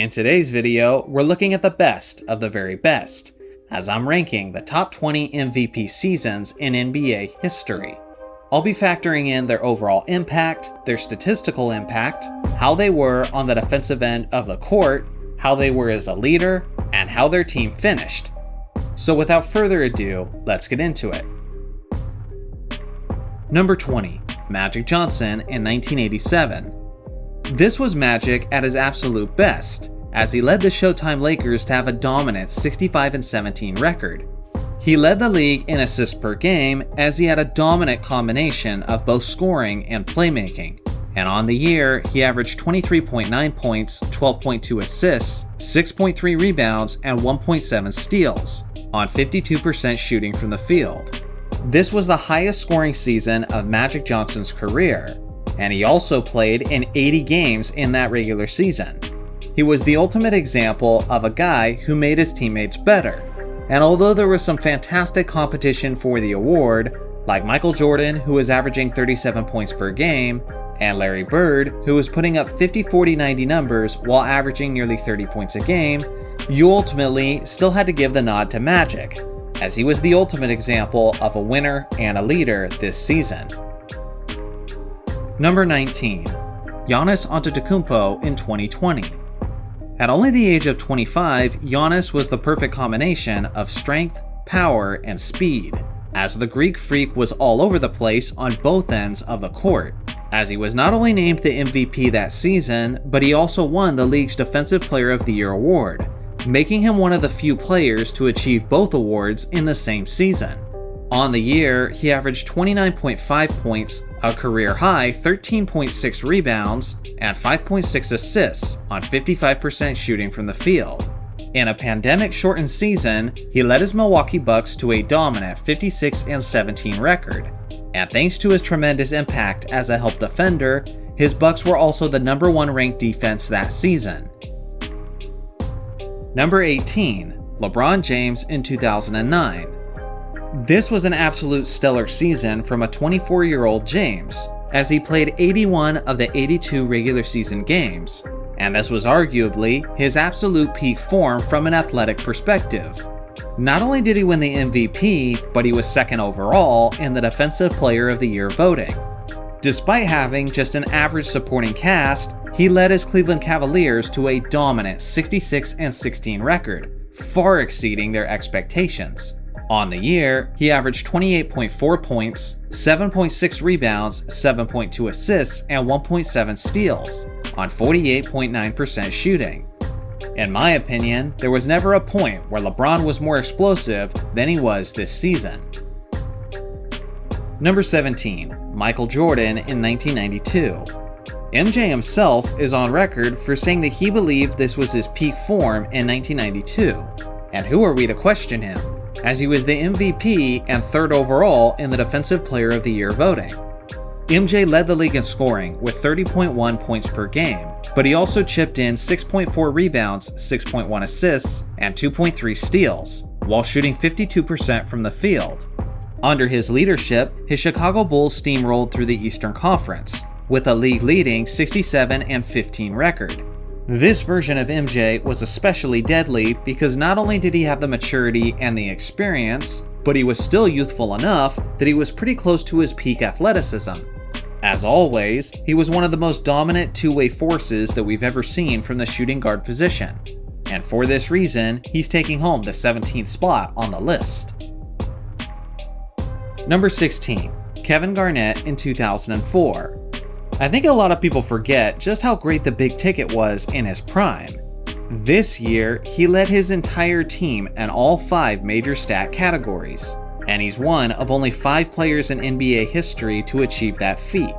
In today's video, we're looking at the best of the very best, as I'm ranking the top 20 MVP seasons in NBA history. I'll be factoring in their overall impact, their statistical impact, how they were on the defensive end of the court, how they were as a leader, and how their team finished. So without further ado, let's get into it. Number 20, Magic Johnson in 1987. This was Magic at his absolute best, as he led the Showtime Lakers to have a dominant 65-17 record. He led the league in assists per game as he had a dominant combination of both scoring and playmaking. And on the year, he averaged 23.9 points, 12.2 assists, 6.3 rebounds, and 1.7 steals, on 52% shooting from the field. This was the highest scoring season of Magic Johnson's career, and he also played in 80 games in that regular season. He was the ultimate example of a guy who made his teammates better, and although there was some fantastic competition for the award, like Michael Jordan, who was averaging 37 points per game, and Larry Bird, who was putting up 50, 40, 90 numbers while averaging nearly 30 points a game, you ultimately still had to give the nod to Magic, as he was the ultimate example of a winner and a leader this season. Number 19, Giannis Antetokounmpo in 2020. At only the age of 25, Giannis was the perfect combination of strength, power, and speed, as the Greek Freak was all over the place on both ends of the court, as he was not only named the MVP that season, but he also won the league's Defensive Player of the Year award, making him one of the few players to achieve both awards in the same season. On the year, he averaged 29.5 points, a career-high 13.6 rebounds, and 5.6 assists on 55% shooting from the field. In a pandemic-shortened season, he led his Milwaukee Bucks to a dominant 56-17 record. And thanks to his tremendous impact as a help defender, his Bucks were also the number 1 ranked defense that season. Number 18, LeBron James in 2009. This was an absolute stellar season from a 24-year-old James, as he played 81 of the 82 regular season games, and this was arguably his absolute peak form from an athletic perspective. Not only did he win the MVP, but he was second overall in the Defensive Player of the Year voting. Despite having just an average supporting cast, he led his Cleveland Cavaliers to a dominant 66-16 record, far exceeding their expectations. On the year, he averaged 28.4 points, 7.6 rebounds, 7.2 assists, and 1.7 steals, on 48.9% shooting. In my opinion, there was never a point where LeBron was more explosive than he was this season. Number 17, Michael Jordan in 1992. MJ himself is on record for saying that he believed this was his peak form in 1992, and who are we to question him, as he was the MVP and third overall in the Defensive Player of the Year voting. MJ led the league in scoring with 30.1 points per game, but he also chipped in 6.4 rebounds, 6.1 assists, and 2.3 steals, while shooting 52% from the field. Under his leadership, his Chicago Bulls steamrolled through the Eastern Conference, with a league-leading 67-15 record. This version of MJ was especially deadly because not only did he have the maturity and the experience, but he was still youthful enough that he was pretty close to his peak athleticism. As always, he was one of the most dominant two-way forces that we've ever seen from the shooting guard position, and for this reason, he's taking home the 17th spot on the list. Number 16, Kevin Garnett in 2004. I think a lot of people forget just how great the big ticket was in his prime. This year, he led his entire team in all 5 major stat categories, and he's one of only 5 players in NBA history to achieve that feat.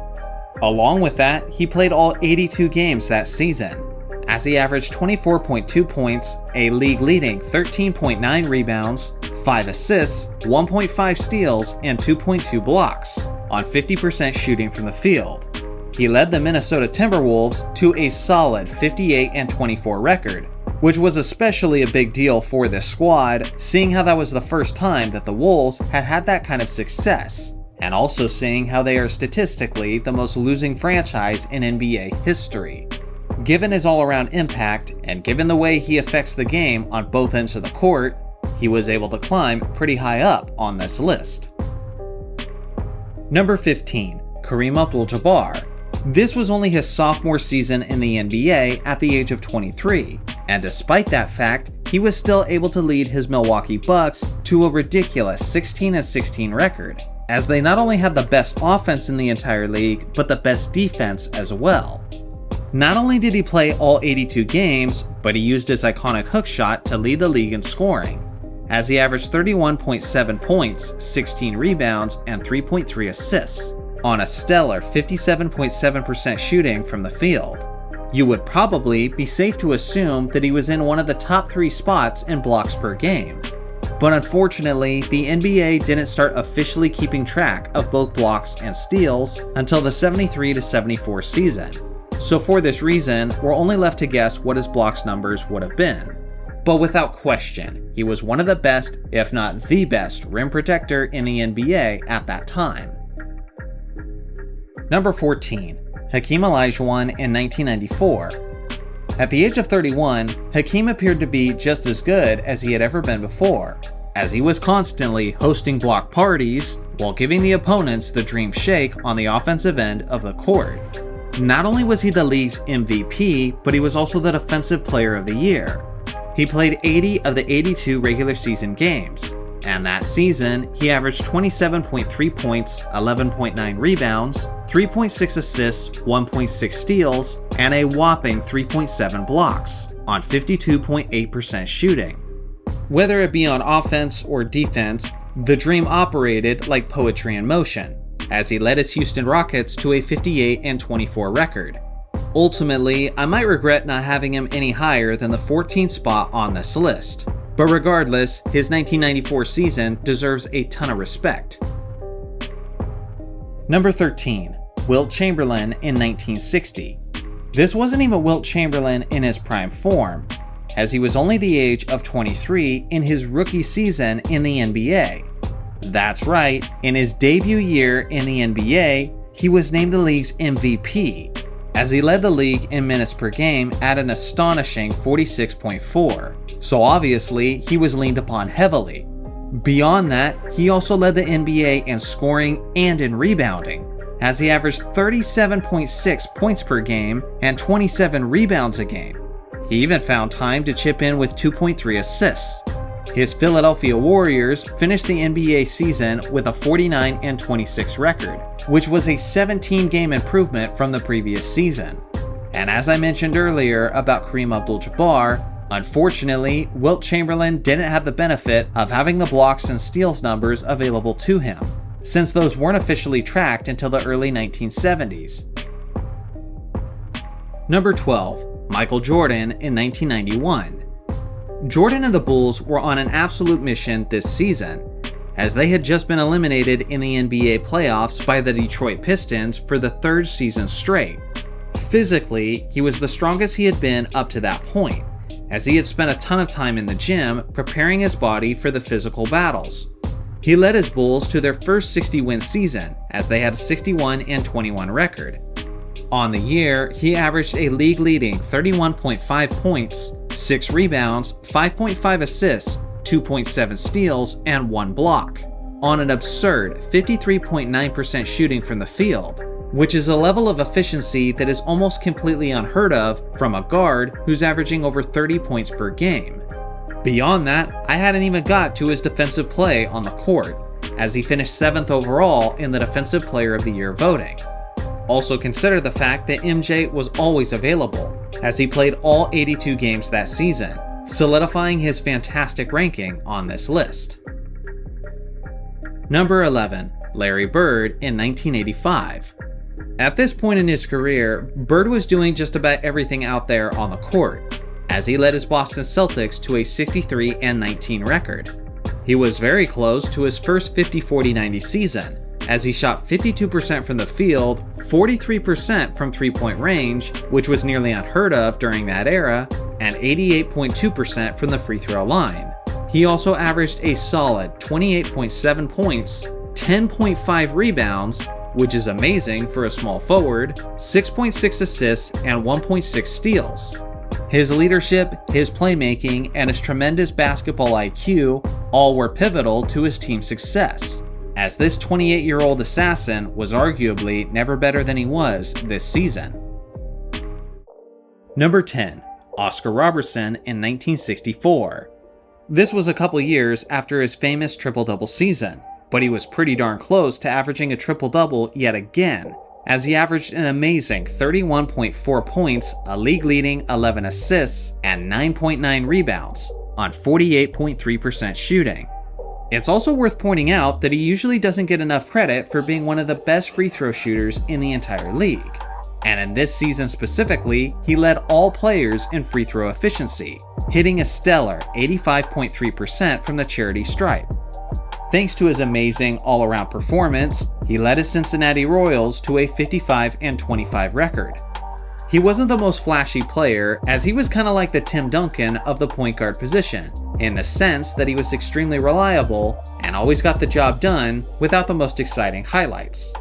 Along with that, he played all 82 games that season, as he averaged 24.2 points, a league-leading 13.9 rebounds, 5 assists, 1.5 steals, and 2.2 blocks, on 50% shooting from the field. He led the Minnesota Timberwolves to a solid 58-24 record, which was especially a big deal for this squad, seeing how that was the first time that the Wolves had had that kind of success, and also seeing how they are statistically the most losing franchise in NBA history. Given his all-around impact, and given the way he affects the game on both ends of the court, he was able to climb pretty high up on this list. Number 15. Kareem Abdul-Jabbar. This was only his sophomore season in the NBA at the age of 23, and despite that fact, he was still able to lead his Milwaukee Bucks to a ridiculous 16-16 record, as they not only had the best offense in the entire league, but the best defense as well. Not only did he play all 82 games, but he used his iconic hook shot to lead the league in scoring, as he averaged 31.7 points, 16 rebounds, and 3.3 assists, on a stellar 57.7% shooting from the field. You would probably be safe to assume that he was in one of the top 3 spots in blocks per game. But unfortunately, the NBA didn't start officially keeping track of both blocks and steals until the 73-74 season. So for this reason, we're only left to guess what his blocks numbers would have been. But without question, he was one of the best, if not the best, rim protector in the NBA at that time. Number 14. Hakeem Olajuwon in 1994. At the age of 31, Hakeem appeared to be just as good as he had ever been before, as he was constantly hosting block parties while giving the opponents the dream shake on the offensive end of the court. Not only was he the league's MVP, but he was also the Defensive Player of the Year. He played 80 of the 82 regular season games, and that season, he averaged 27.3 points, 11.9 rebounds, 3.6 assists, 1.6 steals, and a whopping 3.7 blocks, on 52.8% shooting. Whether it be on offense or defense, the dream operated like poetry in motion, as he led his Houston Rockets to a 58-24 record. Ultimately, I might regret not having him any higher than the 14th spot on this list. But regardless, his 1994 season deserves a ton of respect. Number 13. Wilt Chamberlain in 1960. This wasn't even Wilt Chamberlain in his prime form, as he was only the age of 23 in his rookie season in the NBA. That's right, in his debut year in the NBA, he was named the league's MVP, as he led the league in minutes per game at an astonishing 46.4, so obviously he was leaned upon heavily. Beyond that, he also led the NBA in scoring and in rebounding, as he averaged 37.6 points per game and 27 rebounds a game. He even found time to chip in with 2.3 assists. His Philadelphia Warriors finished the NBA season with a 49-26 record, which was a 17-game improvement from the previous season. And as I mentioned earlier about Kareem Abdul-Jabbar, unfortunately, Wilt Chamberlain didn't have the benefit of having the blocks and steals numbers available to him, since those weren't officially tracked until the early 1970s. Number 12. Michael Jordan in 1991. Jordan and the Bulls were on an absolute mission this season, as they had just been eliminated in the NBA playoffs by the Detroit Pistons for the 3rd season straight. Physically, he was the strongest he had been up to that point, as he had spent a ton of time in the gym preparing his body for the physical battles. He led his Bulls to their first 60-win season, as they had a 61-21 record. On the year, he averaged a league-leading 31.5 points, 6 rebounds, 5.5 assists, 2.7 steals, and 1 block, on an absurd 53.9% shooting from the field, which is a level of efficiency that is almost completely unheard of from a guard who's averaging over 30 points per game. Beyond that, I hadn't even got to his defensive play on the court, as he finished 7th overall in the Defensive Player of the Year voting. Also consider the fact that MJ was always available, as he played all 82 games that season, solidifying his fantastic ranking on this list. Number 11. Larry Bird in 1985. At this point in his career, Bird was doing just about everything out there on the court, as he led his Boston Celtics to a 63-19 record. He was very close to his first 50-40-90 season, as he shot 52% from the field, 43% from three-point range, which was nearly unheard of during that era, and 88.2% from the free throw line. He also averaged a solid 28.7 points, 10.5 rebounds, which is amazing for a small forward, 6.6 assists, and 1.6 steals. His leadership, his playmaking, and his tremendous basketball IQ all were pivotal to his team's success, as this 28-year-old assassin was arguably never better than he was this season. Number 10. Oscar Robertson in 1964. This was a couple years after his famous triple-double season, but he was pretty darn close to averaging a triple-double yet again, as he averaged an amazing 31.4 points, a league-leading 11 assists, and 9.9 rebounds on 48.3% shooting. It's also worth pointing out that he usually doesn't get enough credit for being one of the best free throw shooters in the entire league. And in this season specifically, he led all players in free throw efficiency, hitting a stellar 85.3% from the charity stripe. Thanks to his amazing all-around performance, he led his Cincinnati Royals to a 55-25 record. He wasn't the most flashy player, as he was kind of like the Tim Duncan of the point guard position, in the sense that he was extremely reliable and always got the job done without the most exciting highlights.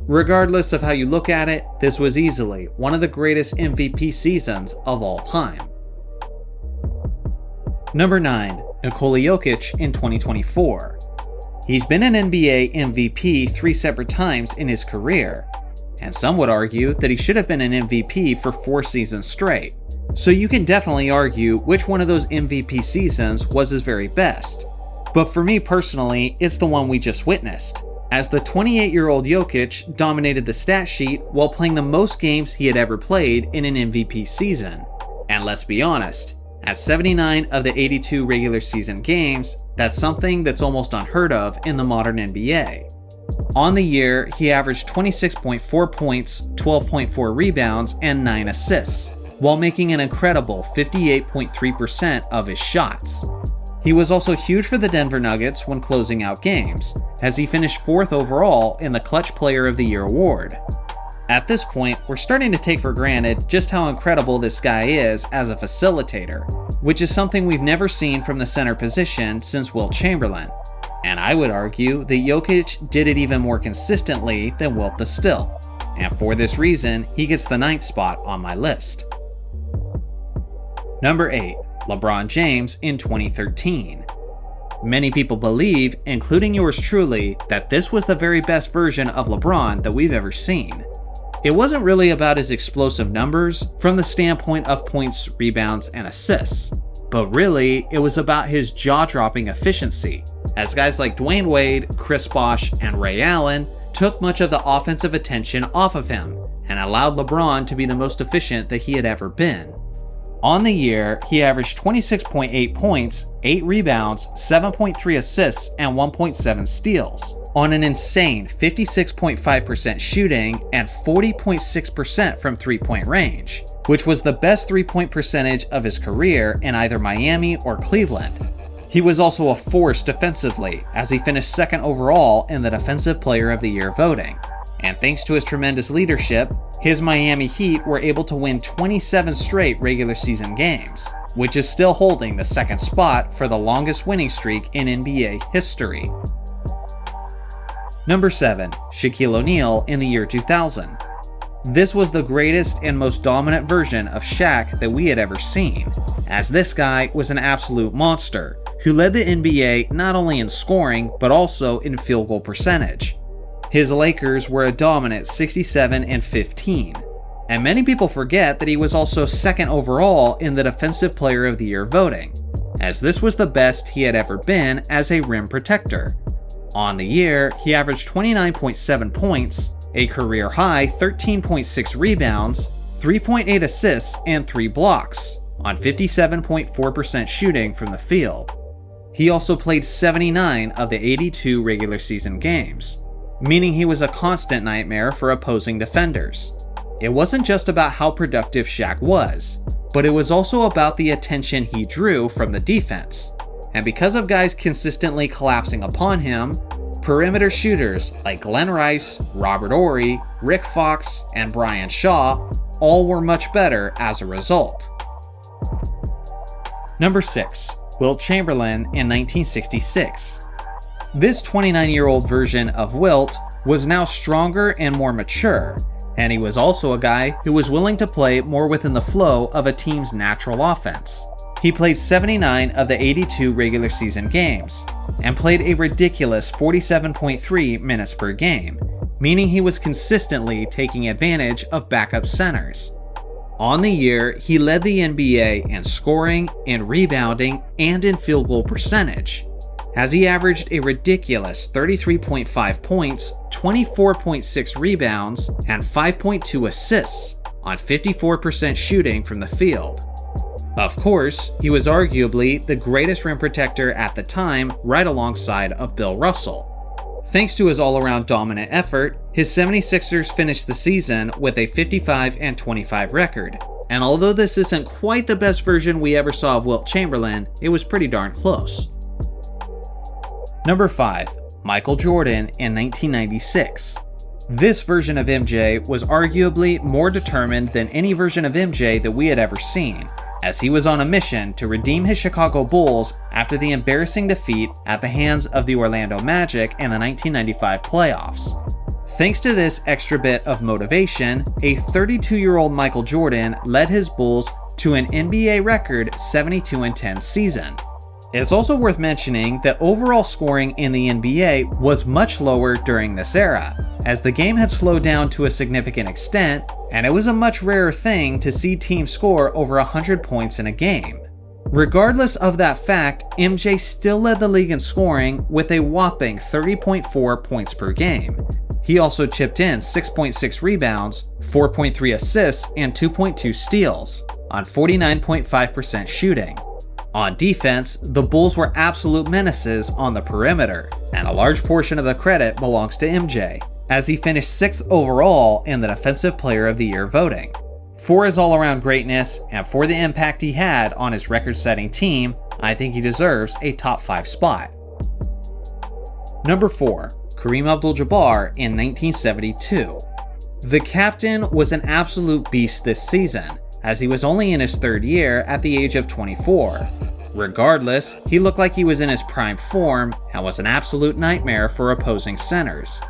Regardless of how you look at it, this was easily one of the greatest MVP seasons of all time. Number 9. Nikola Jokic in 2024. He's been an NBA MVP 3 separate times in his career, and some would argue that he should have been an MVP for 4 seasons straight. So you can definitely argue which one of those MVP seasons was his very best. But for me personally, it's the one we just witnessed, as the 28-year-old Jokic dominated the stat sheet while playing the most games he had ever played in an MVP season. And let's be honest, at 79 of the 82 regular season games, that's something that's almost unheard of in the modern NBA. On the year, he averaged 26.4 points, 12.4 rebounds, and 9 assists, while making an incredible 58.3% of his shots. He was also huge for the Denver Nuggets when closing out games, as he finished 4th overall in the Clutch Player of the Year award. At this point, we're starting to take for granted just how incredible this guy is as a facilitator, which is something we've never seen from the center position since Wilt Chamberlain. And I would argue that Jokic did it even more consistently than Wilt the Still, and for this reason, he gets the 9th spot on my list. Number 8. LeBron James in 2013. Many people believe, including yours truly, that this was the very best version of LeBron that we've ever seen. It wasn't really about his explosive numbers from the standpoint of points, rebounds, and assists, but really it was about his jaw-dropping efficiency, as guys like Dwayne Wade, Chris Bosh, and Ray Allen took much of the offensive attention off of him and allowed LeBron to be the most efficient that he had ever been. On the year, he averaged 26.8 points, 8 rebounds, 7.3 assists, and 1.7 steals, on an insane 56.5% shooting and 40.6% from three-point range, which was the best three-point percentage of his career in either Miami or Cleveland. He was also a force defensively, as he finished 2nd overall in the Defensive Player of the Year voting. And thanks to his tremendous leadership, his Miami Heat were able to win 27 straight regular season games, which is still holding the 2nd spot for the longest winning streak in NBA history. Number 7. Shaquille O'Neal in the year 2000. This was the greatest and most dominant version of Shaq that we had ever seen, as this guy was an absolute monster who led the NBA not only in scoring but also in field goal percentage. His Lakers were a dominant 67-15, and many people forget that he was also 2nd overall in the Defensive Player of the Year voting, as this was the best he had ever been as a rim protector. On the year, he averaged 29.7 points, a career-high 13.6 rebounds, 3.8 assists, and 3 blocks, on 57.4% shooting from the field. He also played 79 of the 82 regular season games, meaning he was a constant nightmare for opposing defenders. It wasn't just about how productive Shaq was, but it was also about the attention he drew from the defense. And because of guys consistently collapsing upon him, perimeter shooters like Glenn Rice, Robert Horry, Rick Fox, and Brian Shaw all were much better as a result. Number 6. Wilt Chamberlain in 1966. This 29-year-old version of Wilt was now stronger and more mature, and he was also a guy who was willing to play more within the flow of a team's natural offense. He played 79 of the 82 regular season games, and played a ridiculous 47.3 minutes per game, meaning he was consistently taking advantage of backup centers. On the year, he led the NBA in scoring, in rebounding, and in field goal percentage, as he averaged a ridiculous 33.5 points, 24.6 rebounds, and 5.2 assists on 54% shooting from the field. Of course, he was arguably the greatest rim protector at the time, right alongside of Bill Russell. Thanks to his all-around dominant effort, his 76ers finished the season with a 55-25 record. And although this isn't quite the best version we ever saw of Wilt Chamberlain, it was pretty darn close. Number 5. Michael Jordan in 1996. This version of MJ was arguably more determined than any version of MJ that we had ever seen, as he was on a mission to redeem his Chicago Bulls after the embarrassing defeat at the hands of the Orlando Magic in the 1995 playoffs. Thanks to this extra bit of motivation, a 32-year-old Michael Jordan led his Bulls to an NBA record 72-10 season. It's also worth mentioning that overall scoring in the NBA was much lower during this era, as the game had slowed down to a significant extent, and it was a much rarer thing to see teams score over 100 points in a game. Regardless of that fact, MJ still led the league in scoring with a whopping 30.4 points per game. He also chipped in 6.6 rebounds, 4.3 assists, and 2.2 steals on 49.5% shooting. On defense, the Bulls were absolute menaces on the perimeter, and a large portion of the credit belongs to MJ, as he finished 6th overall in the Defensive Player of the Year voting. For his all-around greatness and for the impact he had on his record-setting team, I think he deserves a top 5 spot. Number 4. Kareem Abdul-Jabbar in 1972. The captain was an absolute beast this season, as he was only in his 3rd year at the age of 24. Regardless, he looked like he was in his prime form and was an absolute nightmare for opposing centers.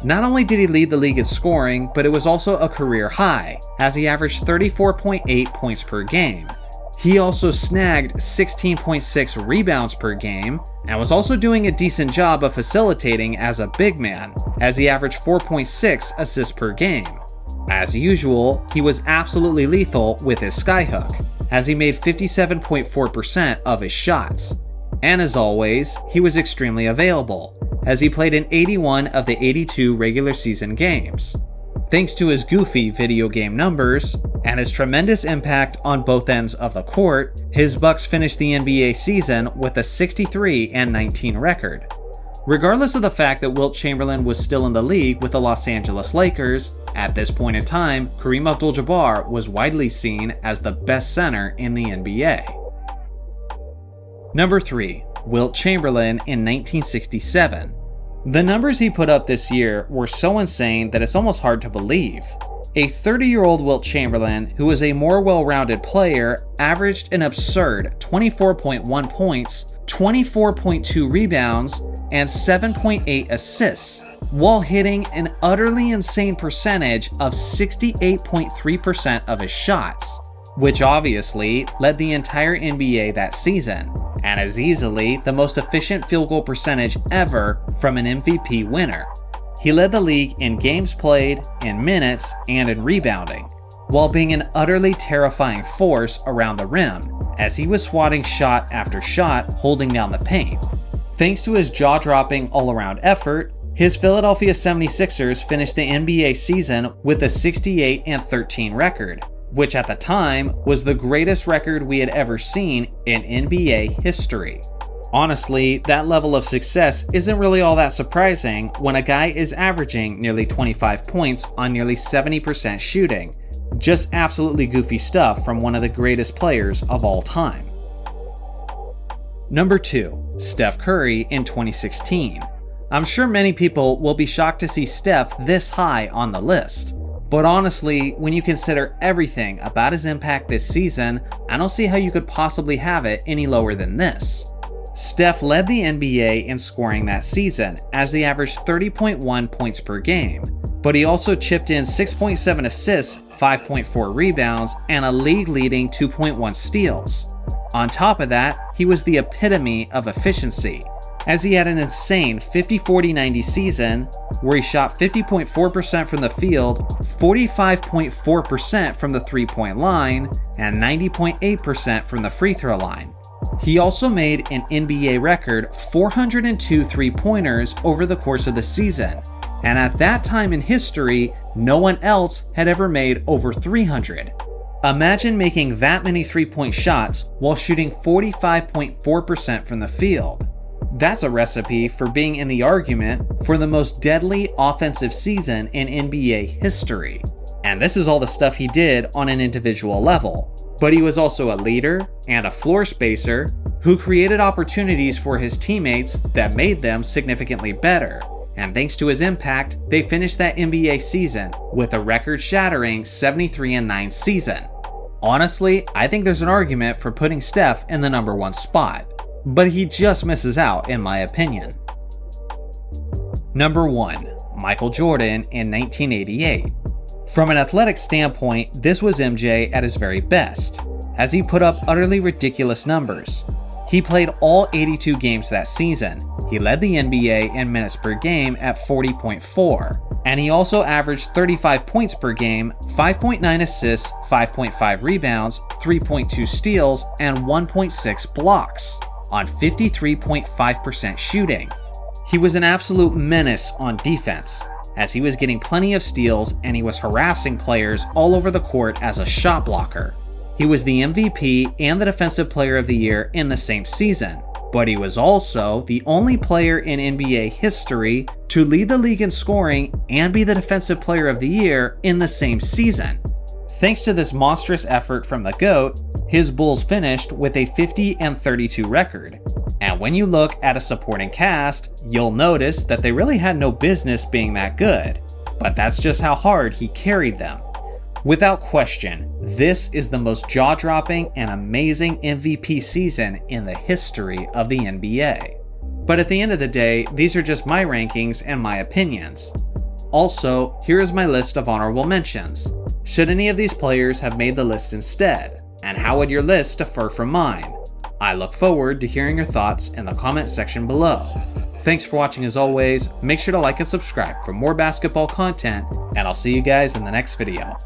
Not only did he lead the league in scoring, but it was also a career high, as he averaged 34.8 points per game. He also snagged 16.6 rebounds per game, and was also doing a decent job of facilitating as a big man, as he averaged 4.6 assists per game. As usual, he was absolutely lethal with his skyhook, as he made 57.4% of his shots. And as always, he was extremely available, as he played in 81 of the 82 regular season games. Thanks to his goofy video game numbers, and his tremendous impact on both ends of the court, his Bucks finished the NBA season with a 63-19 record. Regardless of the fact that Wilt Chamberlain was still in the league with the Los Angeles Lakers, at this point in time, Kareem Abdul-Jabbar was widely seen as the best center in the NBA. Number 3. Wilt Chamberlain in 1967. The numbers he put up this year were so insane that it's almost hard to believe. A 30-year-old Wilt Chamberlain, who was a more well-rounded player, averaged an absurd 24.1 points, 24.2 rebounds, and 7.8 assists, while hitting an utterly insane percentage of 68.3% of his shots, which obviously led the entire NBA that season, and is easily the most efficient field goal percentage ever from an MVP winner. He led the league in games played, in minutes, and in rebounding, while being an utterly terrifying force around the rim, as he was swatting shot after shot, holding down the paint. Thanks to his jaw-dropping all-around effort, his Philadelphia 76ers finished the NBA season with a 68-13 record, which at the time was the greatest record we had ever seen in NBA history. Honestly, that level of success isn't really all that surprising when a guy is averaging nearly 25 points on nearly 70% shooting. Just absolutely goofy stuff from one of the greatest players of all time. Number 2. Steph Curry in 2016. I'm sure many people will be shocked to see Steph this high on the list. But honestly, when you consider everything about his impact this season, I don't see how you could possibly have it any lower than this. Steph led the NBA in scoring that season, as he averaged 30.1 points per game, but he also chipped in 6.7 assists, 5.4 rebounds, and a league-leading 2.1 steals. On top of that, he was the epitome of efficiency, as he had an insane 50-40-90 season where he shot 50.4% from the field, 45.4% from the three-point line, and 90.8% from the free throw line. He also made an NBA record 402 three-pointers over the course of the season, and at that time in history, no one else had ever made over 300. Imagine making that many three-point shots while shooting 45.4% from the field. That's a recipe for being in the argument for the most deadly offensive season in NBA history. And this is all the stuff he did on an individual level. But he was also a leader and a floor spacer who created opportunities for his teammates that made them significantly better. And thanks to his impact, they finished that NBA season with a record-shattering 73-9 season. Honestly, I think there's an argument for putting Steph in the number 1 spot, but he just misses out in my opinion. Number 1. Michael Jordan in 1988. From an athletic standpoint, this was MJ at his very best, as he put up utterly ridiculous numbers. He played all 82 games that season. He led the NBA in minutes per game at 40.4, and he also averaged 35 points per game, 5.9 assists, 5.5 rebounds, 3.2 steals, and 1.6 blocks on 53.5% shooting. He was an absolute menace on defense, as he was getting plenty of steals and he was harassing players all over the court as a shot blocker. He was the MVP and the Defensive Player of the Year in the same season, but he was also the only player in NBA history to lead the league in scoring and be the Defensive Player of the Year in the same season. Thanks to this monstrous effort from the GOAT, his Bulls finished with a 50-32 record. And when you look at a supporting cast, you'll notice that they really had no business being that good. But that's just how hard he carried them. Without question, this is the most jaw-dropping and amazing MVP season in the history of the NBA. But at the end of the day, these are just my rankings and my opinions. Also, here is my list of honorable mentions. Should any of these players have made the list instead? And how would your list differ from mine? I look forward to hearing your thoughts in the comment section below. Thanks for watching as always, make sure to like and subscribe for more basketball content, and I'll see you guys in the next video.